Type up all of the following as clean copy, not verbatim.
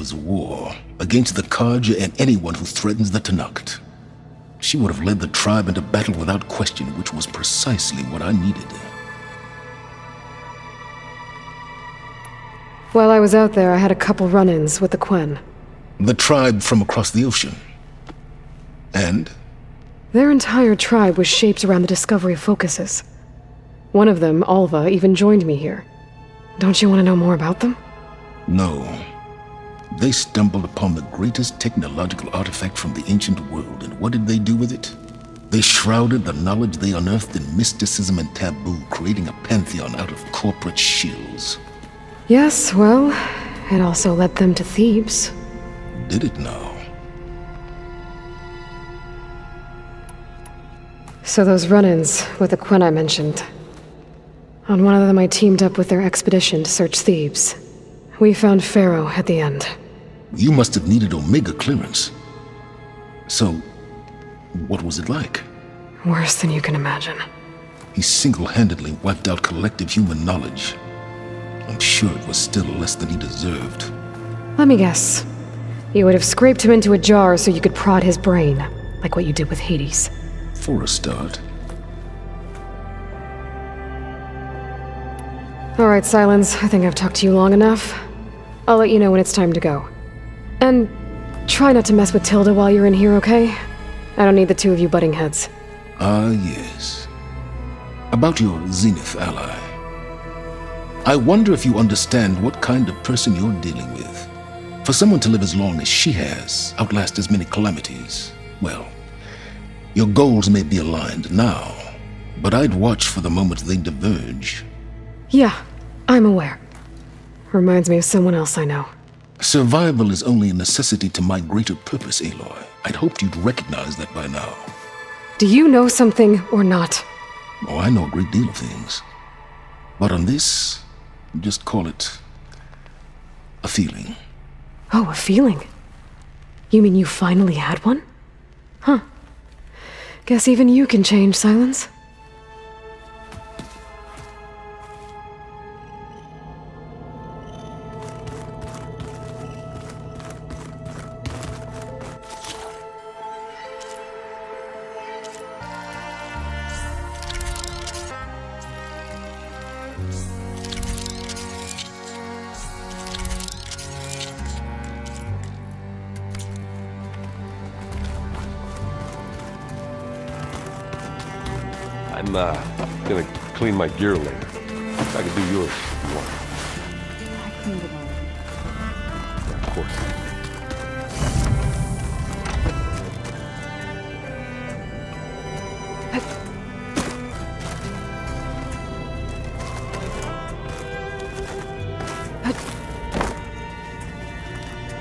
was war against the Karja and anyone who threatens the Tenakth. She would have led the tribe into battle without question, which was precisely what I needed. While I was out there, I had a couple run-ins with the Quen. The tribe from across the ocean. And? Their entire tribe was shaped around the discovery of focuses. One of them, Alva, even joined me here. Don't you want to know more about them? No. They stumbled upon the greatest technological artifact from the ancient world, and what did they do with it? They shrouded the knowledge they unearthed in mysticism and taboo, creating a pantheon out of corporate shills. Yes, well, it also led them to Thebes. Did it now? So those run-ins with the Quen I mentioned. On one of them I teamed up with their expedition to search Thebes. We found Pharaoh at the end. You must have needed Omega clearance. So, what was it like? Worse than you can imagine. He single-handedly wiped out collective human knowledge. I'm sure it was still less than he deserved. Let me guess. You would have scraped him into a jar so you could prod his brain, like what you did with Hades. For a start. All right, Sylens, I think I've talked to you long enough. I'll let you know when it's time to go. And try not to mess with Tilda while you're in here, okay? I don't need the two of you butting heads. Ah, yes. About your Zenith ally. I wonder if you understand what kind of person you're dealing with. For someone to live as long as she has, outlast as many calamities, well, your goals may be aligned now, but I'd watch for the moment they diverge. Yeah, I'm aware. Reminds me of someone else I know. Survival is only a necessity to my greater purpose, Aloy. I'd hoped you'd recognize that by now. Do you know something or not? Oh, I know a great deal of things. But on this, just call it a feeling. Oh, a feeling? You mean you finally had one? Huh. Guess even you can change, Sylens. I'm gonna clean my gear later. I can do yours if you want. I cleaned it all. Yeah, of course.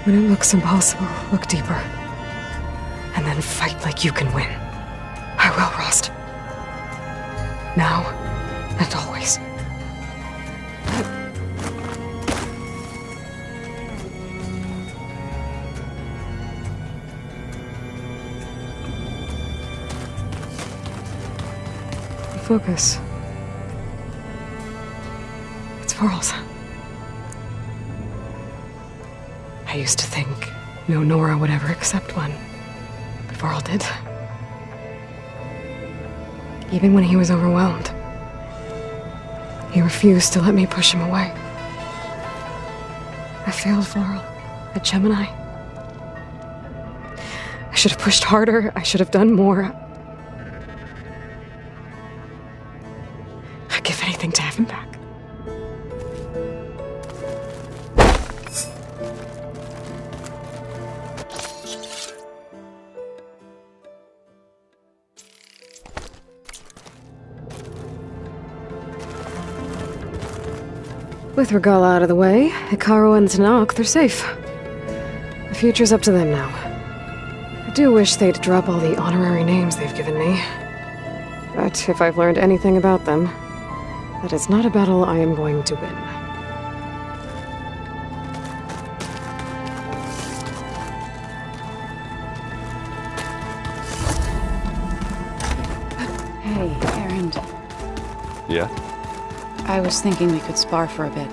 When it looks impossible, look deeper. And then fight like you can win. I will, Rost. Now and always. Focus. It's Varl's. I used to think no Nora would ever accept one, but Varl did. Even when he was overwhelmed. He refused to let me push him away. I failed Varl at Gemini. I should have pushed harder. I should have done more. I'd give anything to have him back. With Regala out of the way, Ikaru and Tenakth are safe. The future's up to them now. I do wish they'd drop all the honorary names they've given me. But if I've learned anything about them, that it's not a battle I am going to win. Hey, Erend. Yeah? I was thinking we could spar for a bit.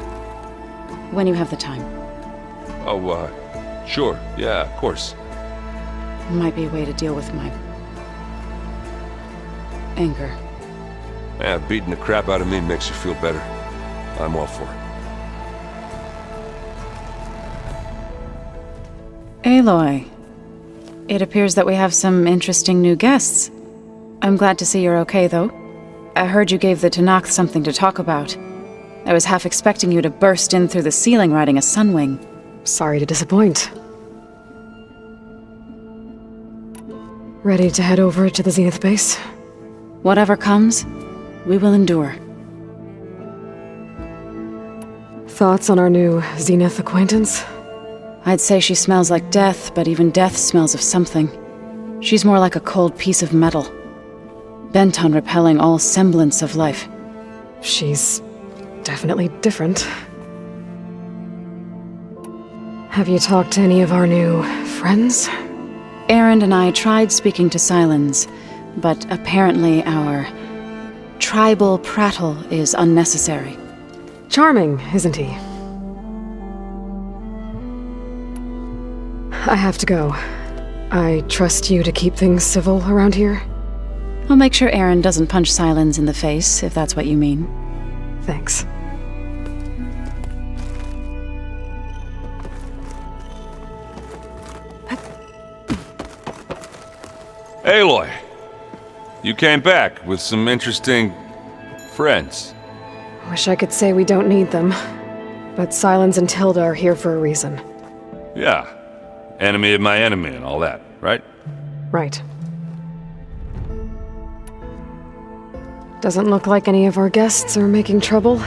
When you have the time. Oh, Sure, yeah, of course. Might be a way to deal with my anger. Yeah, beating the crap out of me makes you feel better. I'm all for it. Aloy, it appears that we have some interesting new guests. I'm glad to see you're okay, though. I heard you gave the Tenakth something to talk about. I was half expecting you to burst in through the ceiling riding a sunwing. Sorry to disappoint. Ready to head over to the Zenith base? Whatever comes, we will endure. Thoughts on our new Zenith acquaintance? I'd say she smells like death, but even death smells of something. She's more like a cold piece of metal, bent on repelling all semblance of life. She's definitely different. Have you talked to any of our new friends? Erend and I tried speaking to Sylens, but apparently our tribal prattle is unnecessary. Charming, isn't he? I have to go. I trust you to keep things civil around here. I'll make sure Erend doesn't punch Sylens in the face, if that's what you mean. Thanks. Aloy! You came back with some interesting friends. Wish I could say we don't need them. But Sylens and Tilda are here for a reason. Yeah. Enemy of my enemy and all that, right? Right. Doesn't look like any of our guests are making trouble.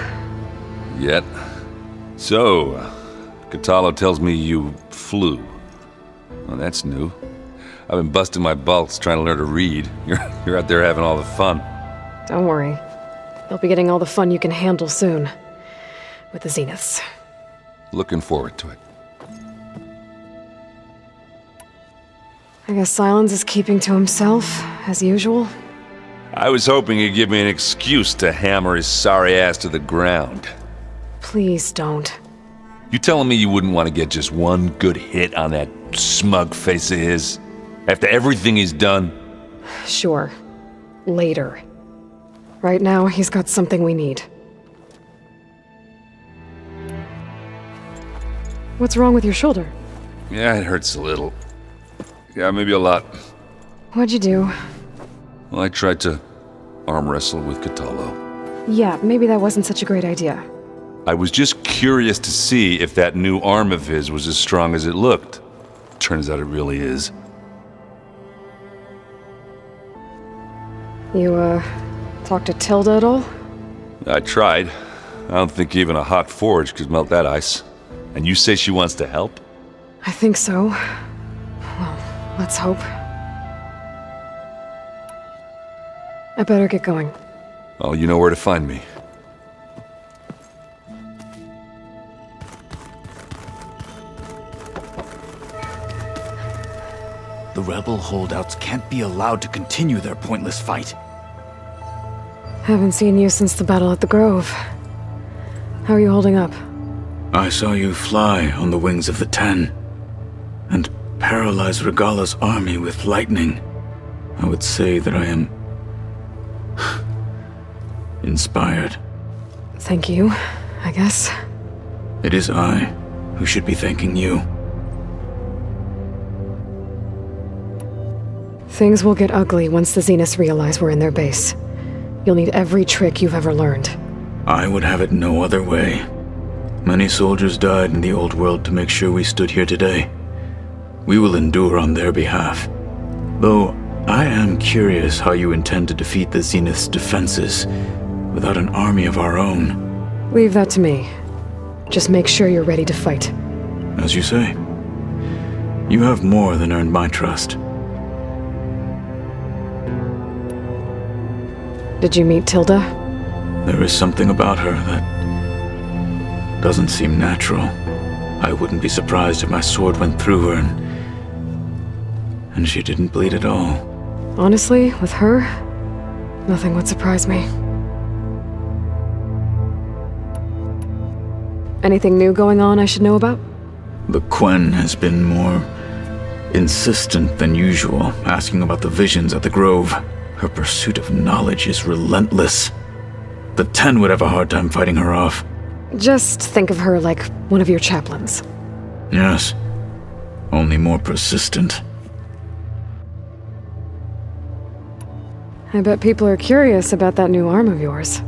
Yet. So, Katalo tells me you flew. Well, that's new. I've been busting my balls trying to learn to read. You're out there having all the fun. Don't worry. You'll be getting all the fun you can handle soon. With the Zeniths. Looking forward to it. I guess Sylens is keeping to himself, as usual. I was hoping he'd give me an excuse to hammer his sorry ass to the ground. Please don't. You telling me you wouldn't want to get just one good hit on that smug face of his? After everything he's done? Sure. Later. Right now, he's got something we need. What's wrong with your shoulder? Yeah, it hurts a little. Yeah, maybe a lot. What'd you do? Well, I tried to arm wrestle with Katalo. Yeah, maybe that wasn't such a great idea. I was just curious to see if that new arm of his was as strong as it looked. Turns out it really is. You, talked to Tilda at all? I tried. I don't think even a hot forge could melt that ice. And you say she wants to help? I think so. Well, let's hope. I better get going. Oh, you know where to find me. The rebel holdouts can't be allowed to continue their pointless fight. Haven't seen you since the battle at the Grove. How are you holding up? I saw you fly on the wings of the Ten, and paralyze Regala's army with lightning. I would say that I am inspired. Thank you, I guess. It is I who should be thanking you. Things will get ugly once the Zeniths realize we're in their base. You'll need every trick you've ever learned. I would have it no other way. Many soldiers died in the old world to make sure we stood here today. We will endure on their behalf. Though, I am curious how you intend to defeat the Zenith's defenses without an army of our own. Leave that to me. Just make sure you're ready to fight. As you say, you have more than earned my trust. Did you meet Tilda? There is something about her that doesn't seem natural. I wouldn't be surprised if my sword went through her and she didn't bleed at all. Honestly, with her, nothing would surprise me. Anything new going on I should know about? The Quen has been more insistent than usual, asking about the visions at the Grove. Her pursuit of knowledge is relentless. The Ten would have a hard time fighting her off. Just think of her like one of your chaplains. Yes, only more persistent. I bet people are curious about that new arm of yours.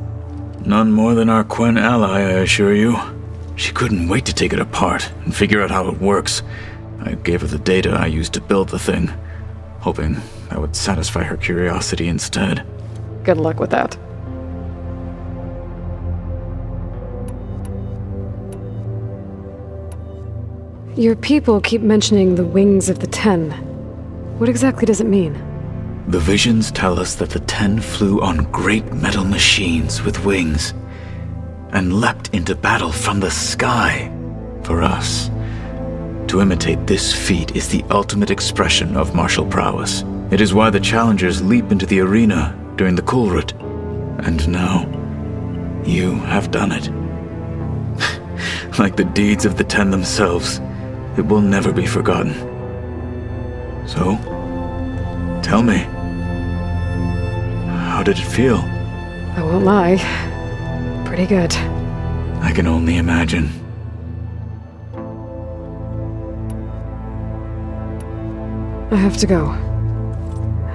None more than our Quen ally, I assure you. She couldn't wait to take it apart and figure out how it works. I gave her the data I used to build the thing, hoping that would satisfy her curiosity instead. Good luck with that. Your people keep mentioning the wings of the Ten. What exactly does it mean? The visions tell us that the Ten flew on great metal machines with wings and leapt into battle from the sky. For us, to imitate this feat is the ultimate expression of martial prowess. It is why the challengers leap into the arena during the Kulrut. And now, you have done it. Like the deeds of the Ten themselves, it will never be forgotten. So, tell me, how did it feel? I won't lie. Pretty good. I can only imagine. I have to go.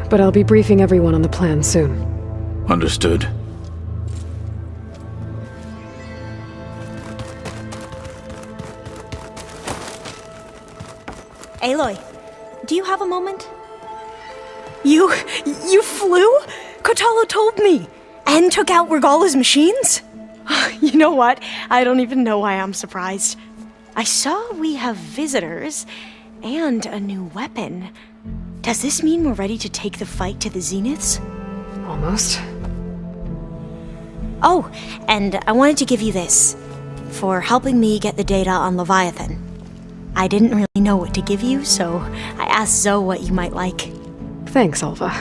But I'll be briefing everyone on the plan soon. Understood. Aloy, do you have a moment? You flew? Kotalo told me! And took out Regala's machines? You know what? I don't even know why I'm surprised. I saw we have visitors and a new weapon. Does this mean we're ready to take the fight to the Zeniths? Almost. Oh, and I wanted to give you this, for helping me get the data on Leviathan. I didn't really know what to give you, so I asked Zoe what you might like. Thanks, Alva.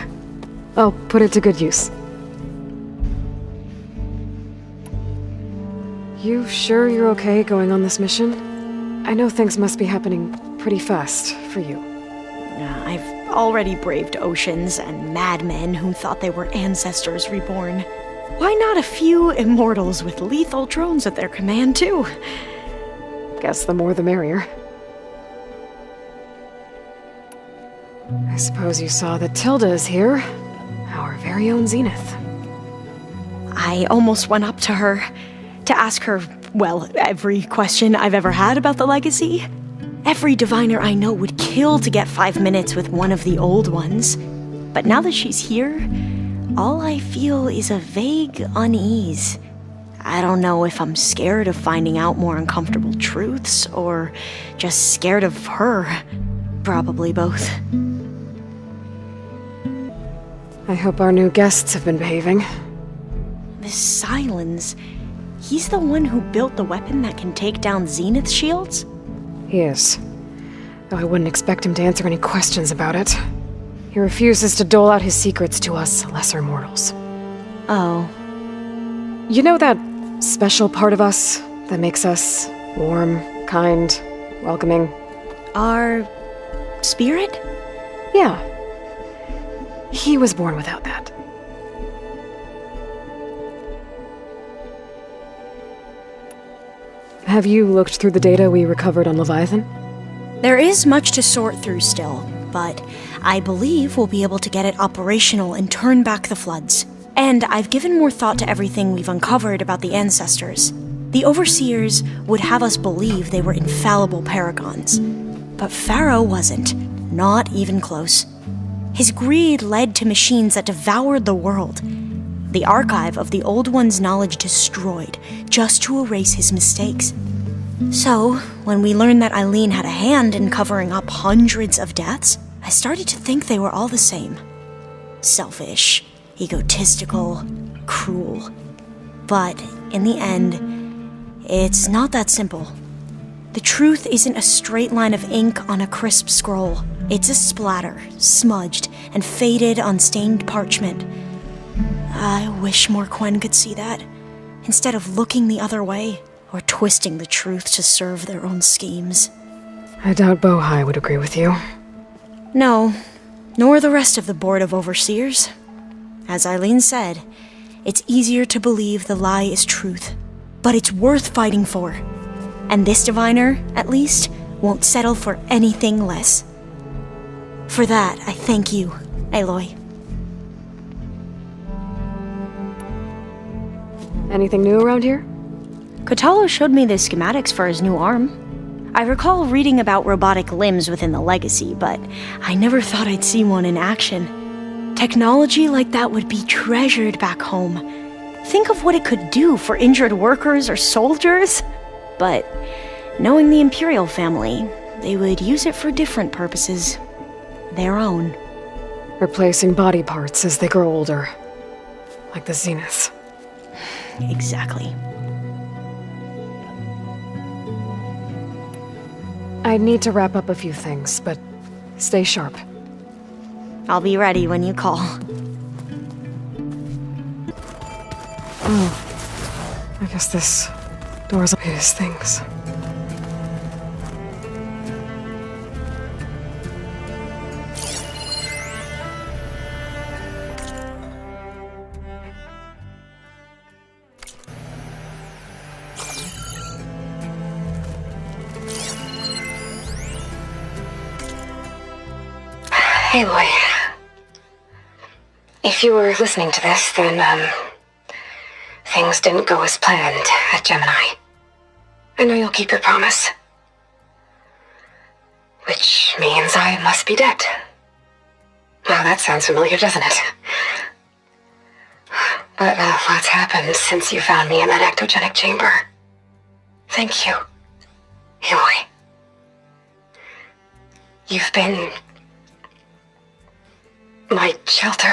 I'll put it to good use. You sure you're okay going on this mission? I know things must be happening pretty fast for you. I've already braved oceans and madmen who thought they were ancestors reborn. Why not a few immortals with lethal drones at their command, too? Guess the more the merrier. I suppose you saw that Tilda is here. Our very own Zenith. I almost went up to her to ask her, well, every question I've ever had about the legacy. Every diviner I know would kill to get 5 minutes with one of the old ones. But now that she's here, all I feel is a vague unease. I don't know if I'm scared of finding out more uncomfortable truths, or just scared of her. Probably both. I hope our new guests have been behaving. This Sylens, he's the one who built the weapon that can take down Zenith shields? He is. Though I wouldn't expect him to answer any questions about it. He refuses to dole out his secrets to us lesser mortals. Oh. You know that special part of us that makes us warm, kind, welcoming? Our spirit? Yeah. He was born without that. Have you looked through the data we recovered on Leviathan? There is much to sort through still, but I believe we'll be able to get it operational and turn back the floods. And I've given more thought to everything we've uncovered about the ancestors. The Overseers would have us believe they were infallible paragons. But Pharaoh wasn't. Not even close. His greed led to machines that devoured the world. The archive of the Old One's knowledge destroyed, just to erase his mistakes. So, when we learned that Eileen had a hand in covering up hundreds of deaths, I started to think they were all the same. Selfish, egotistical, cruel. But, in the end, it's not that simple. The truth isn't a straight line of ink on a crisp scroll. It's a splatter, smudged, and faded on stained parchment. I wish more Quen could see that, instead of looking the other way, or twisting the truth to serve their own schemes. I doubt Bohai would agree with you. No, nor the rest of the Board of Overseers. As Eileen said, it's easier to believe the lie is truth, but it's worth fighting for. And this diviner, at least, won't settle for anything less. For that, I thank you, Aloy. Anything new around here? Kotallo showed me the schematics for his new arm. I recall reading about robotic limbs within the Legacy, but I never thought I'd see one in action. Technology like that would be treasured back home. Think of what it could do for injured workers or soldiers. But knowing the Imperial family, they would use it for different purposes. Their own. Replacing body parts as they grow older. Like the Zeniths. Exactly. I need to wrap up a few things, but stay sharp. I'll be ready when you call. Oh. I guess this door's his things. Aloy, if you were listening to this, then, things didn't go as planned at Gemini. I know you'll keep your promise. Which means I must be dead. Well, that sounds familiar, doesn't it? But lots happened since you found me in that ectogenic chamber. Thank you, Aloy. You've been my shelter.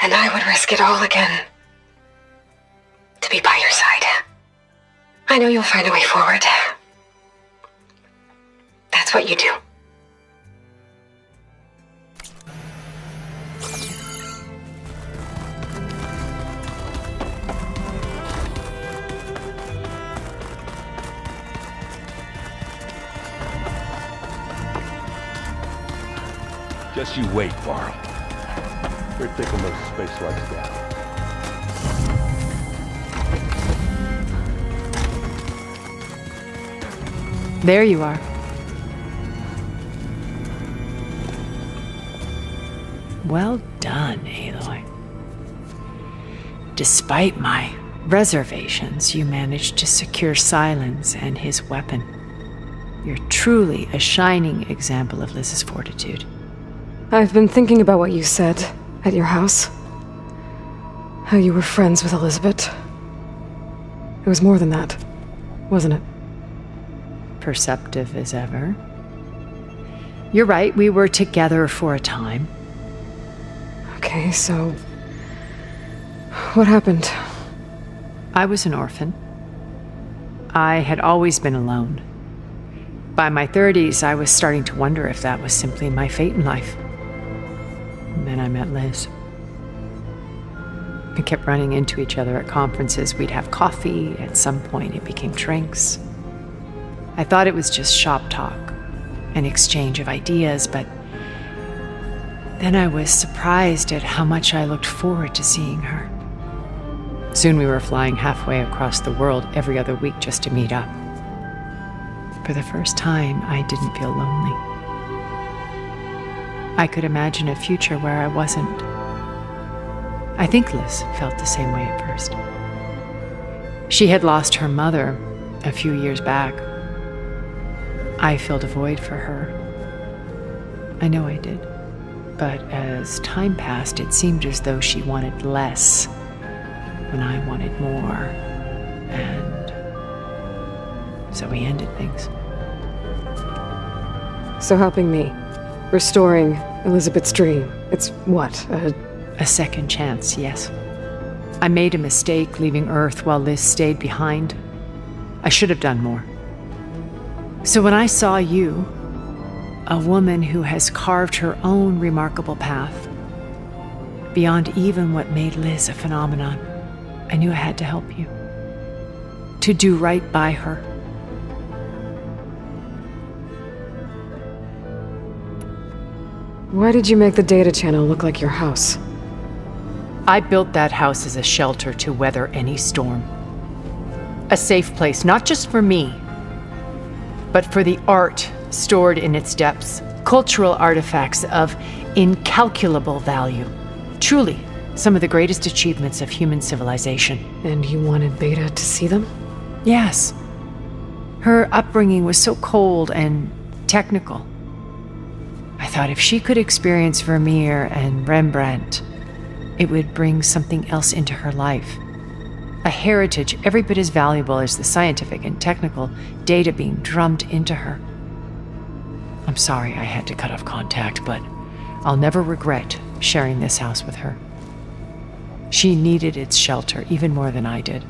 And I would risk it all again to be by your side. I know you'll find a way forward. That's what you do. Just you wait, Varl. They're taking those space lights down. There you are. Well done, Aloy. Despite my reservations, you managed to secure Sylens and his weapon. You're truly a shining example of Liz's fortitude. I've been thinking about what you said at your house. How you were friends with Elisabet. It was more than that, wasn't it? Perceptive as ever. You're right, we were together for a time. Okay, so what happened? I was an orphan. I had always been alone. By my 30s, I was starting to wonder if that was simply my fate in life. And then I met Liz. We kept running into each other at conferences. We'd have coffee. At some point, it became drinks. I thought it was just shop talk, an exchange of ideas, but then I was surprised at how much I looked forward to seeing her. Soon we were flying halfway across the world every other week just to meet up. For the first time, I didn't feel lonely. I could imagine a future where I wasn't. I think Liz felt the same way at first. She had lost her mother a few years back. I filled a void for her. I know I did. But as time passed, it seemed as though she wanted less when I wanted more. And so we ended things. So helping me. Restoring Elisabet's dream. It's what, A second chance, yes. I made a mistake leaving Earth while Liz stayed behind. I should have done more. So when I saw you, a woman who has carved her own remarkable path, beyond even what made Liz a phenomenon, I knew I had to help you. To do right by her. Why did you make the data channel look like your house? I built that house as a shelter to weather any storm. A safe place, not just for me, but for the art stored in its depths, cultural artifacts of incalculable value. Truly, some of the greatest achievements of human civilization. And you wanted Beta to see them? Yes. Her upbringing was so cold and technical. I thought if she could experience Vermeer and Rembrandt, it would bring something else into her life. A heritage every bit as valuable as the scientific and technical data being drummed into her. I'm sorry I had to cut off contact, but I'll never regret sharing this house with her. She needed its shelter even more than I did.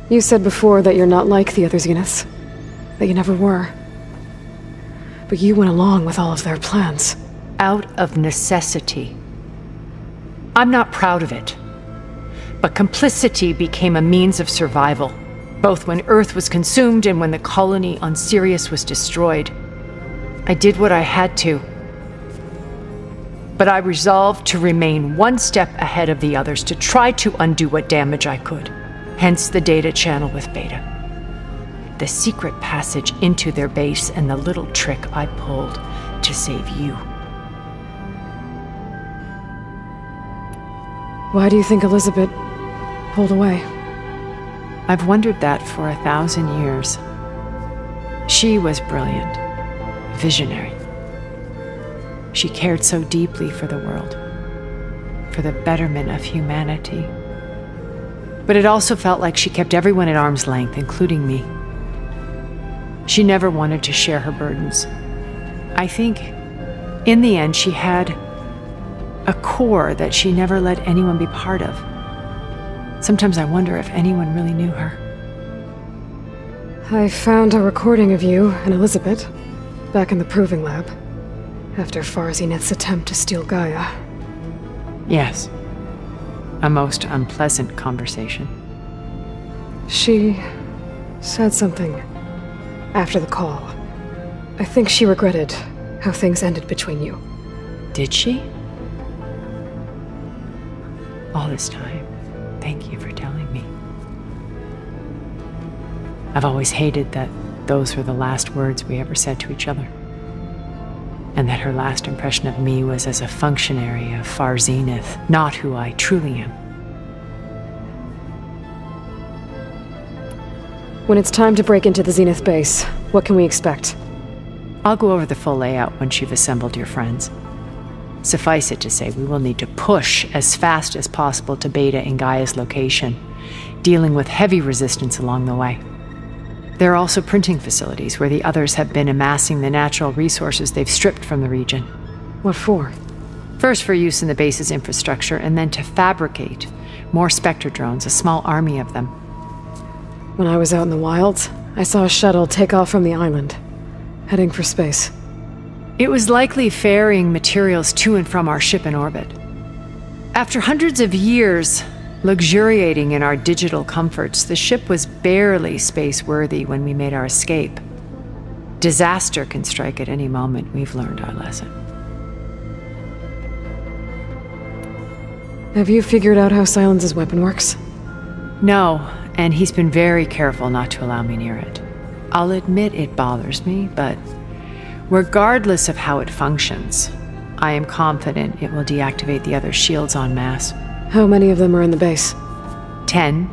You said before that you're not like the other Zeniths. That you never were. But you went along with all of their plans. Out of necessity. I'm not proud of it. But complicity became a means of survival, both when Earth was consumed and when the colony on Sirius was destroyed. I did what I had to. But I resolved to remain one step ahead of the others, to try to undo what damage I could. Hence the data channel with Beta. The secret passage into their base and the little trick I pulled to save you. Why do you think Elisabet pulled away? I've wondered that for 1,000 years. She was brilliant, visionary. She cared so deeply for the world, for the betterment of humanity. But it also felt like she kept everyone at arm's length, including me. She never wanted to share her burdens. I think, in the end, she had a core that she never let anyone be part of. Sometimes I wonder if anyone really knew her. I found a recording of you and Elisabet back in the proving lab, after Far Zenith's attempt to steal Gaia. Yes. A most unpleasant conversation. She said something after the call. I think she regretted how things ended between you. Did she? All this time, thank you for telling me. I've always hated that those were the last words we ever said to each other. And that her last impression of me was as a functionary of Far Zenith, not who I truly am. When it's time to break into the Zenith base, what can we expect? I'll go over the full layout once you've assembled your friends. Suffice it to say, we will need to push as fast as possible to Beta and Gaia's location, dealing with heavy resistance along the way. There are also printing facilities where the others have been amassing the natural resources they've stripped from the region. What for? First for use in the base's infrastructure, and then to fabricate more Spectre drones, a small army of them. When I was out in the wilds, I saw a shuttle take off from the island, heading for space. It was likely ferrying materials to and from our ship in orbit. After hundreds of years luxuriating in our digital comforts, the ship was barely space-worthy when we made our escape. Disaster can strike at any moment. We've learned our lesson. Have you figured out how Sylens' weapon works? No, and he's been very careful not to allow me near it. I'll admit it bothers me, but regardless of how it functions, I am confident it will deactivate the other shields en masse. How many of them are in the base? 10,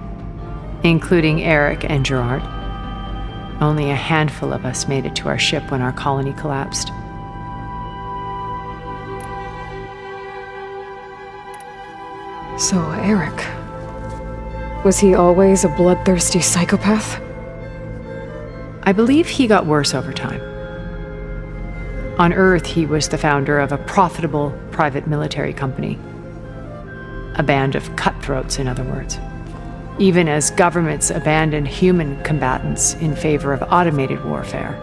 including Eric and Gerard. Only a handful of us made it to our ship when our colony collapsed. So, Eric. Was he always a bloodthirsty psychopath? I believe he got worse over time. On Earth, he was the founder of a profitable private military company. A band of cutthroats, in other words. Even as governments abandoned human combatants in favor of automated warfare.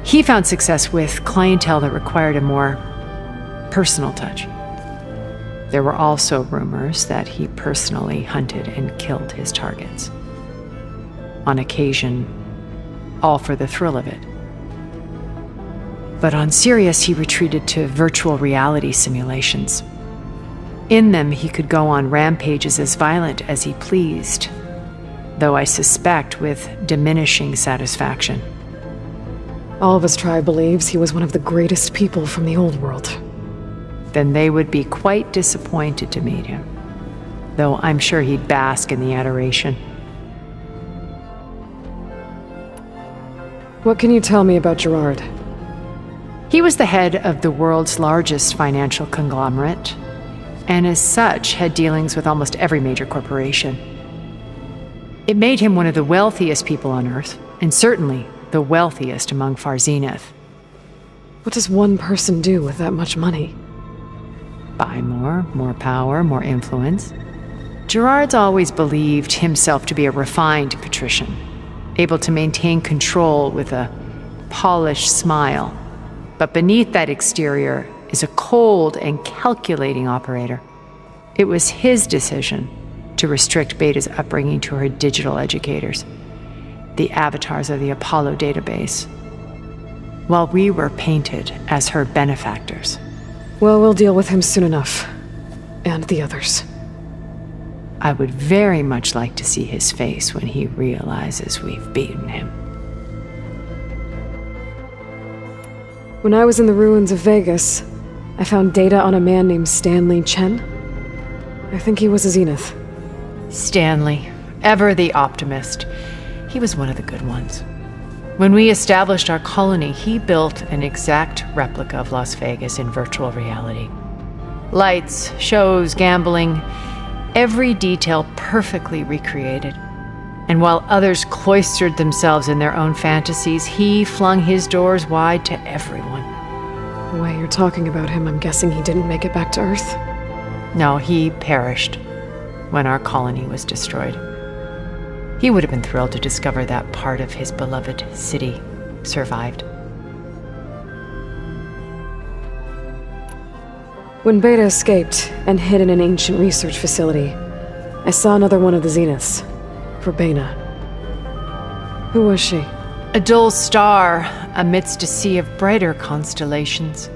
He found success with clientele that required a more personal touch. There were also rumors that he personally hunted and killed his targets. On occasion, all for the thrill of it. But on Sirius, he retreated to virtual reality simulations. In them, he could go on rampages as violent as he pleased, though I suspect with diminishing satisfaction. All of his tribe believes he was one of the greatest people from the old world. Then they would be quite disappointed to meet him, though I'm sure he'd bask in the adoration. What can you tell me about Gerard? He was the head of the world's largest financial conglomerate, and as such had dealings with almost every major corporation. It made him one of the wealthiest people on Earth, and certainly the wealthiest among Far Zenith. What does one person do with that much money? Buy more power, more influence. Gerard's always believed himself to be a refined patrician, able to maintain control with a polished smile. But beneath that exterior is a cold and calculating operator. It was his decision to restrict Beta's upbringing to her digital educators, the avatars of the Apollo database, while we were painted as her benefactors. Well, we'll deal with him soon enough. And the others. I would very much like to see his face when he realizes we've beaten him. When I was in the ruins of Vegas, I found data on a man named Stanley Chen. I think he was a Zenith. Stanley, ever the optimist. He was one of the good ones. When we established our colony, he built an exact replica of Las Vegas in virtual reality. Lights, shows, gambling, every detail perfectly recreated. And while others cloistered themselves in their own fantasies, he flung his doors wide to everyone. The way you're talking about him, I'm guessing he didn't make it back to Earth? No, he perished when our colony was destroyed. He would have been thrilled to discover that part of his beloved city survived. When Beta escaped and hid in an ancient research facility, I saw another one of the Zeniths, Verbena. Who was she? A dull star amidst a sea of brighter constellations.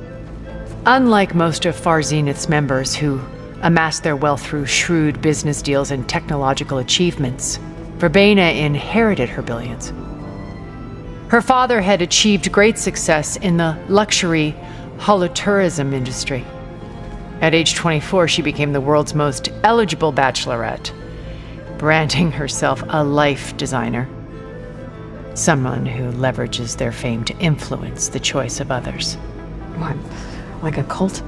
Unlike most of Far Zenith's members who amassed their wealth through shrewd business deals and technological achievements, Verbena inherited her billions. Her father had achieved great success in the luxury holotourism industry. At age 24, she became the world's most eligible bachelorette, branding herself a life designer. Someone who leverages their fame to influence the choice of others. What, like a cult?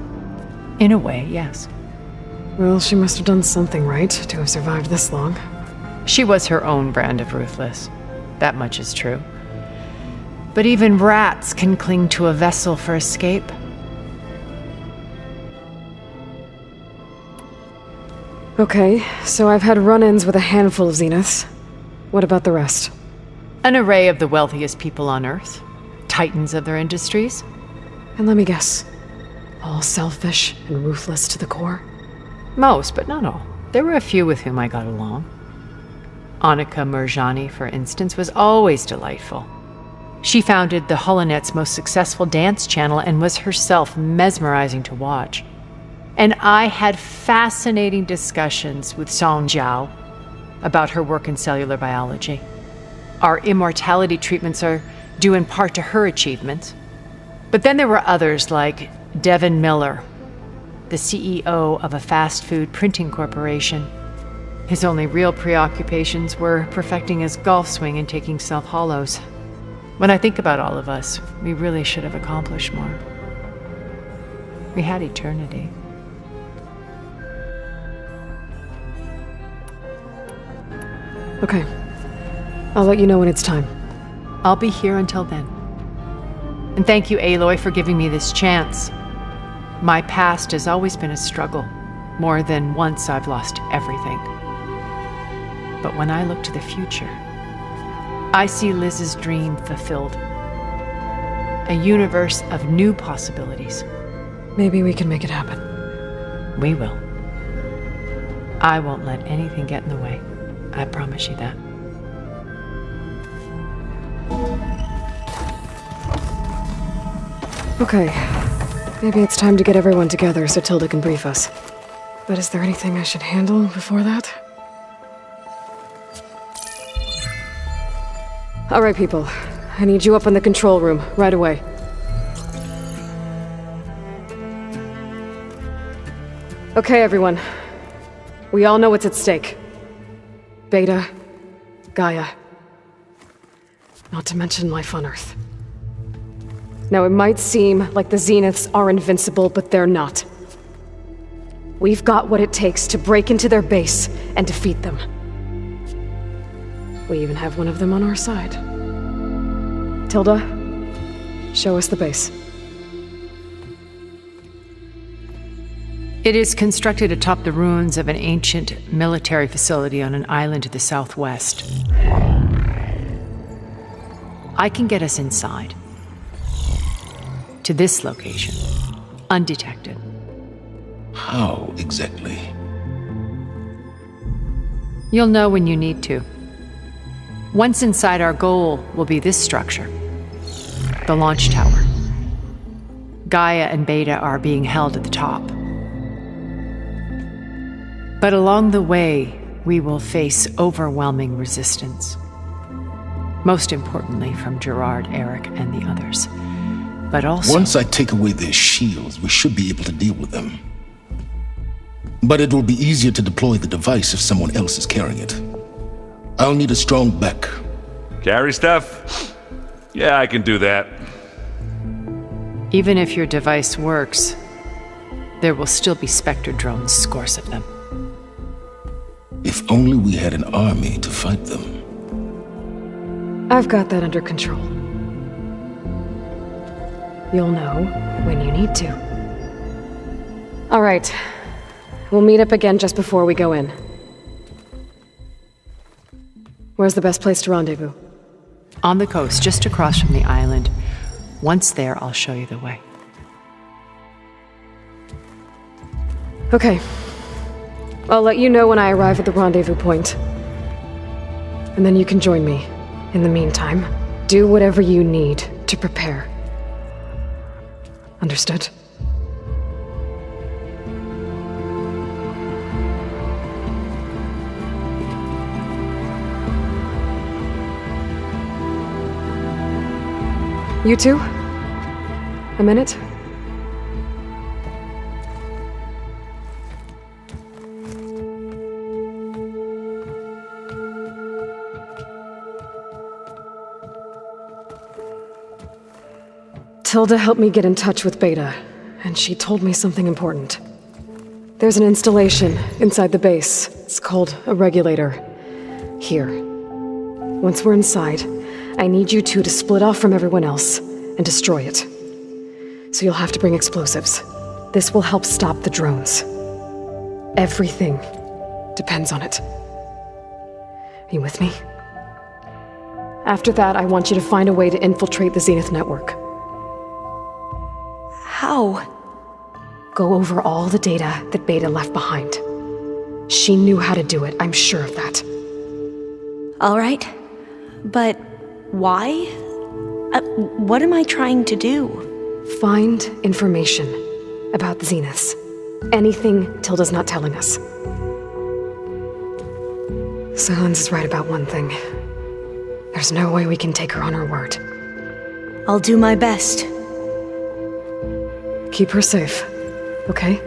In a way, yes. Well, she must have done something right to have survived this long. She was her own brand of ruthless. That much is true. But even rats can cling to a vessel for escape. Okay, so I've had run-ins with a handful of Zeniths. What about the rest? An array of the wealthiest people on Earth. Titans of their industries. And let me guess. All selfish and ruthless to the core? Most, but not all. There were a few with whom I got along. Annika Murjani, for instance, was always delightful. She founded the HoloNet's most successful dance channel and was herself mesmerizing to watch. And I had fascinating discussions with Song Jiao about her work in cellular biology. Our immortality treatments are due in part to her achievements. But then there were others like Devin Miller, the CEO of a fast food printing corporation. His only real preoccupations were perfecting his golf swing and taking self-hollows. When I think about all of us, we really should have accomplished more. We had eternity. Okay. I'll let you know when it's time. I'll be here until then. And thank you, Aloy, for giving me this chance. My past has always been a struggle. More than once I've lost everything. But when I look to the future, I see Liz's dream fulfilled. A universe of new possibilities. Maybe we can make it happen. We will. I won't let anything get in the way. I promise you that. Okay. Maybe it's time to get everyone together so Tilda can brief us. But is there anything I should handle before that? All right, people. I need you up in the control room, right away. Okay, everyone. We all know what's at stake. Beta, Gaia. Not to mention life on Earth. Now, it might seem like the Zeniths are invincible, but they're not. We've got what it takes to break into their base and defeat them. We even have one of them on our side. Tilda, show us the base. It is constructed atop the ruins of an ancient military facility on an island to the southwest. I can get us inside. To this location, undetected. How exactly? You'll know when you need to. Once inside, our goal will be this structure. The launch tower. Gaia and Beta are being held at the top. But along the way, we will face overwhelming resistance. Most importantly from Gerard, Eric, and the others. But also... Once I take away their shields, we should be able to deal with them. But it will be easier to deploy the device if someone else is carrying it. I'll need a strong back. Carry stuff? Yeah, I can do that. Even if your device works, there will still be Spectre drones, scores of them. If only we had an army to fight them. I've got that under control. You'll know when you need to. All right. We'll meet up again just before we go in. Where's the best place to rendezvous? On the coast, just across from the island. Once there, I'll show you the way. Okay. I'll let you know when I arrive at the rendezvous point. And then you can join me. In the meantime, do whatever you need to prepare. Understood? You two? A minute? Tilda helped me get in touch with Beta, and she told me something important. There's an installation inside the base. It's called a regulator. Here. Once we're inside, I need you two to split off from everyone else and destroy it. So you'll have to bring explosives. This will help stop the drones. Everything depends on it. Are you with me? After that, I want you to find a way to infiltrate the Zenith network. How? Go over all the data that Beta left behind. She knew how to do it, I'm sure of that. All right. But why? What am I trying to do? Find information about the Zeniths. Anything Tilda's not telling us. Sylens is right about one thing. There's no way we can take her on her word. I'll do my best. Keep her safe, okay?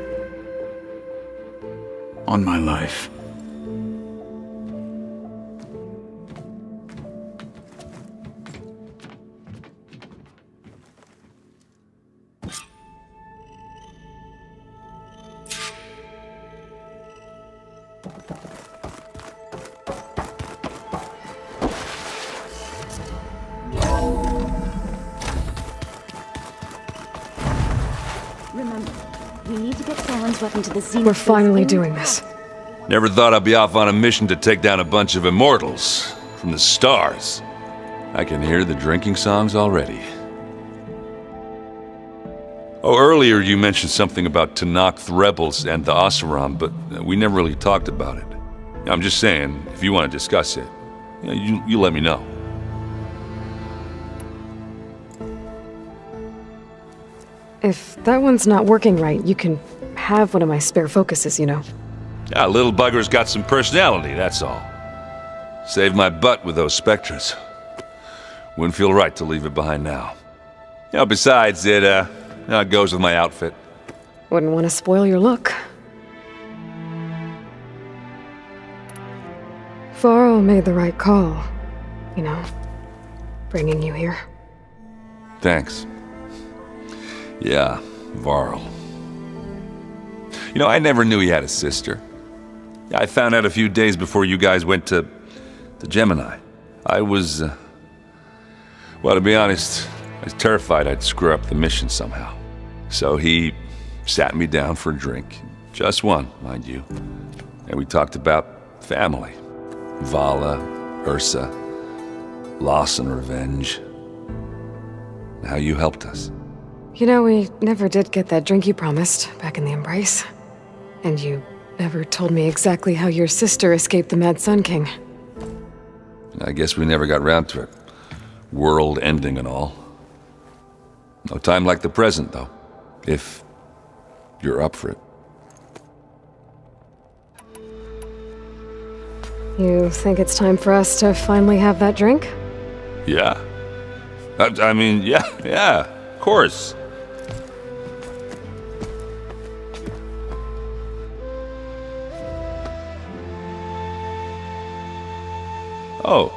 On my life. Remember, we need to get Sylens' weapon to the Zenith. We're finally doing this. Never thought I'd be off on a mission to take down a bunch of immortals from the stars. I can hear the drinking songs already. Oh, earlier you mentioned something about Tenakth rebels and the Oseram, but we never really talked about it. I'm just saying, if you want to discuss it, you let me know. If that one's not working right, you can have one of my spare focuses, you know. Yeah, little bugger's got some personality, that's all. Saved my butt with those specters. Wouldn't feel right to leave it behind now. Besides, it goes with my outfit. Wouldn't want to spoil your look. Varl made the right call. You know, bringing you here. Thanks. Yeah, Varl. I never knew he had a sister. I found out a few days before you guys went to Gemini. I was, well, to be honest, I was terrified I'd screw up the mission somehow. So he sat me down for a drink. Just one, mind you. And we talked about family. Vala, Ursa, loss and revenge. And how you helped us. You know, we never did get that drink you promised back in the Embrace. And you never told me exactly how your sister escaped the Mad Sun King. I guess we never got round to it. World ending and all. No time like the present, though. If you're up for it. You think it's time for us to finally have that drink? Yeah. I mean, yeah, of course. Oh.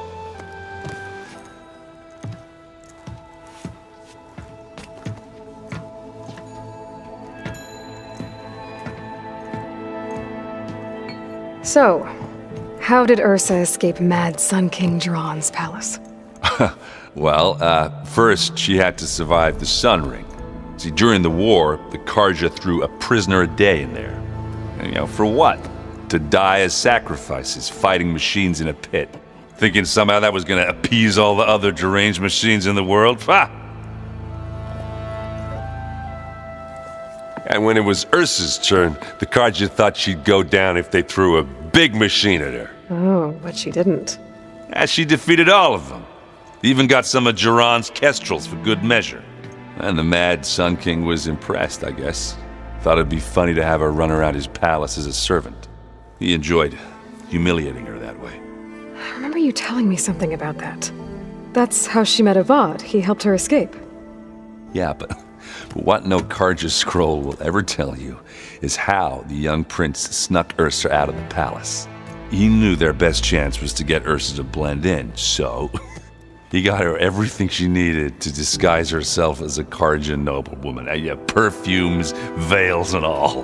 So, how did Ursa escape Mad Sun King Jiran's palace? Well, first she had to survive the Sun Ring. See, during the war, the Karja threw a prisoner a day in there. And, for what? To die as sacrifices, fighting machines in a pit. Thinking somehow that was gonna appease all the other deranged machines in the world? Ha! And when it was Ursa's turn, the Karja thought she'd go down if they threw a big machine at her. Oh, but she didn't. And she defeated all of them. Even got some of Jiran's kestrels for good measure. And the Mad Sun King was impressed, I guess. Thought it'd be funny to have her run around his palace as a servant. He enjoyed humiliating her that way. I remember you telling me something about that. That's how she met Avad. He helped her escape. Yeah, but what no Karja scroll will ever tell you is how the young prince snuck Ursa out of the palace. He knew their best chance was to get Ursa to blend in, so he got her everything she needed to disguise herself as a Karja noblewoman. Yeah, perfumes, veils, and all.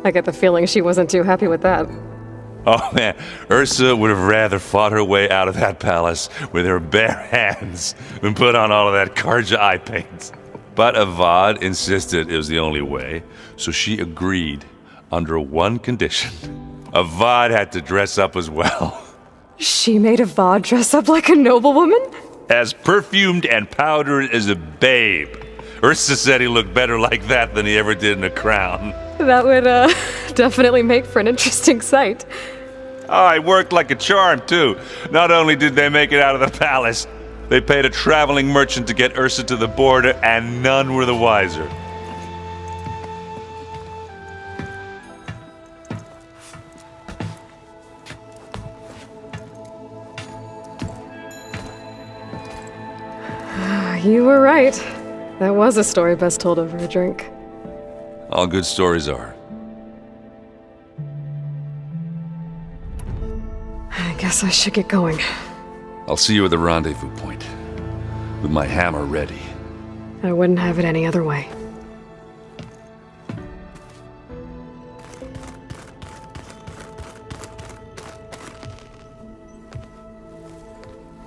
I get the feeling she wasn't too happy with that. Oh man, Ursa would have rather fought her way out of that palace with her bare hands than put on all of that Karja eye paint. But Avad insisted it was the only way, so she agreed under one condition. Avad had to dress up as well. She made Avad dress up like a noblewoman? As perfumed and powdered as a babe. Ursa said he looked better like that than he ever did in a crown. That would, definitely make for an interesting sight. Oh, it worked like a charm, too. Not only did they make it out of the palace, they paid a traveling merchant to get Ursa to the border, and none were the wiser. You were right. That was a story best told over a drink. All good stories are. I guess I should get going. I'll see you at the rendezvous point, with my hammer ready. I wouldn't have it any other way.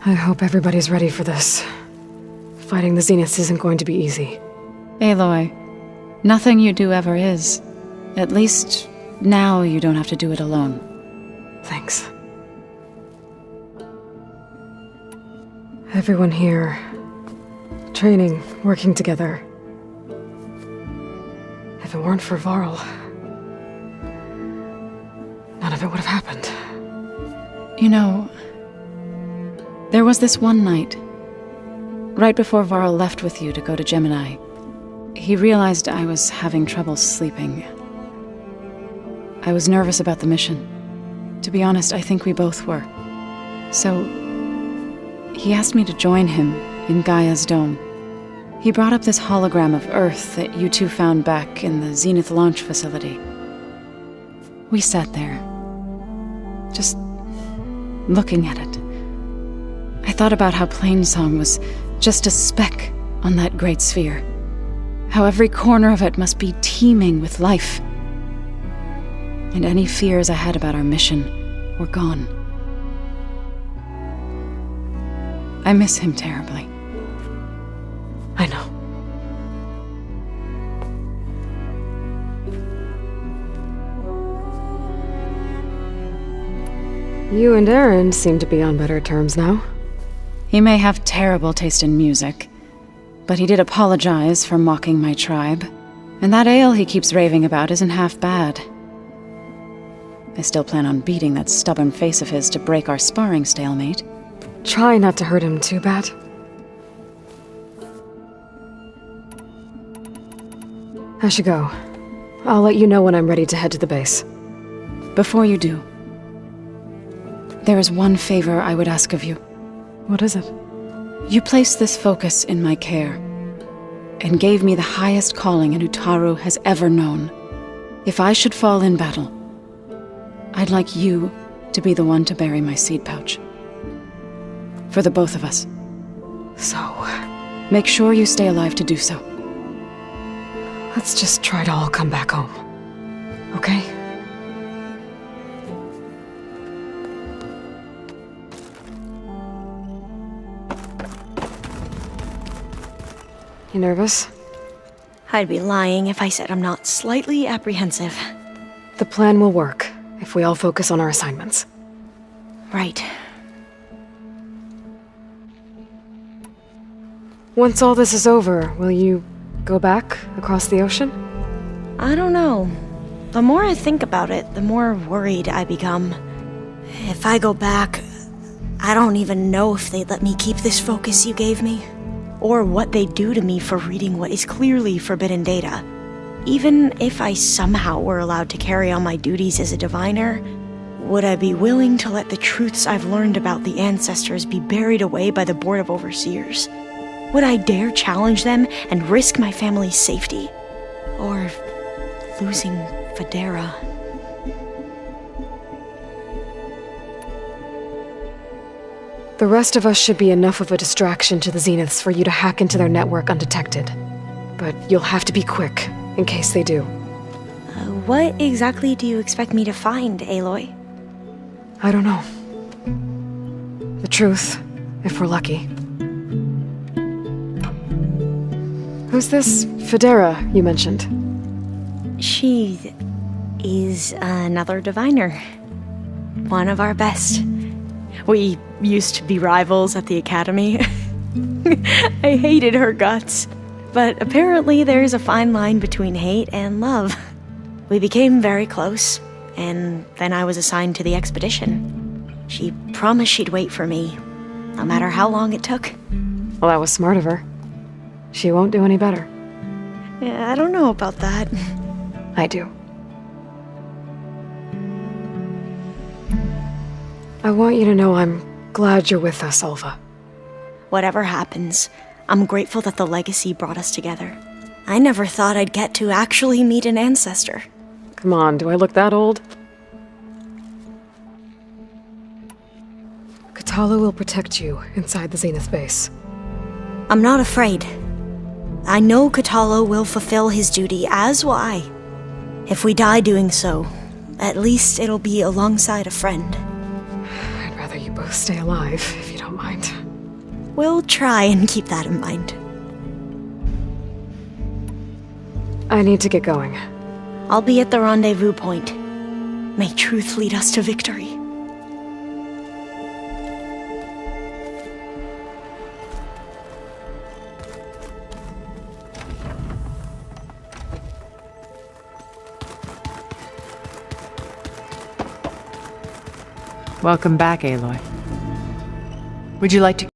I hope everybody's ready for this. Fighting the Zeniths isn't going to be easy. Aloy, nothing you do ever is. At least, now you don't have to do it alone. Thanks. Everyone here, training, working together. If it weren't for Varl, none of it would have happened. You know, there was this one night, right before Varl left with you to go to Gemini. He realized I was having trouble sleeping. I was nervous about the mission. To be honest, I think we both were. So, he asked me to join him in Gaia's dome. He brought up this hologram of Earth that you two found back in the Zenith launch facility. We sat there, just looking at it. I thought about how Plainsong was just a speck on that great sphere. How every corner of it must be teeming with life. And any fears I had about our mission were gone. I miss him terribly. I know. You and Aaron seem to be on better terms now. He may have terrible taste in music, but he did apologize for mocking my tribe. And that ale he keeps raving about isn't half bad. I still plan on beating that stubborn face of his to break our sparring stalemate. Try not to hurt him too bad. I should go. I'll let you know when I'm ready to head to the base. Before you do, there is one favor I would ask of you. What is it? You placed this focus in my care, and gave me the highest calling an Utaru has ever known. If I should fall in battle, I'd like you to be the one to bury my seed pouch. For the both of us. So, make sure you stay alive to do so. let's just try to all come back home. Okay? You nervous? I'd be lying if I said I'm not slightly apprehensive. The plan will work if we all focus on our assignments. Right. Once all this is over, will you go back across the ocean? I don't know. The more I think about it, the more worried I become. If I go back, I don't even know if they'd let me keep this focus you gave me, or what they'd do to me for reading what is clearly forbidden data. Even if I somehow were allowed to carry on my duties as a diviner, would I be willing to let the truths I've learned about the ancestors be buried away by the Board of Overseers? Would I dare challenge them and risk my family's safety? Or losing Federa? The rest of us should be enough of a distraction to the Zeniths for you to hack into their network undetected. But you'll have to be quick, in case they do. What exactly do you expect me to find, Aloy? I don't know. The truth, if we're lucky. Who's this Federa you mentioned? She is another diviner. One of our best. We used to be rivals at the academy. I hated her guts. But apparently there's a fine line between hate and love. We became very close, and then I was assigned to the expedition. She promised she'd wait for me, no matter how long it took. Well, that was smart of her. She won't do any better. Yeah, I don't know about that. I do. I want you to know I'm glad you're with us, Alva. Whatever happens, I'm grateful that the legacy brought us together. I never thought I'd get to actually meet an ancestor. Come on, do I look that old? Katala will protect you inside the Zenith base. I'm not afraid. I know Katala will fulfill his duty, as will I. If we die doing so, at least it'll be alongside a friend. I'd rather you both stay alive, if you don't mind. We'll try and keep that in mind. I need to get going. I'll be at the rendezvous point. May truth lead us to victory. Welcome back, Aloy. Would you like to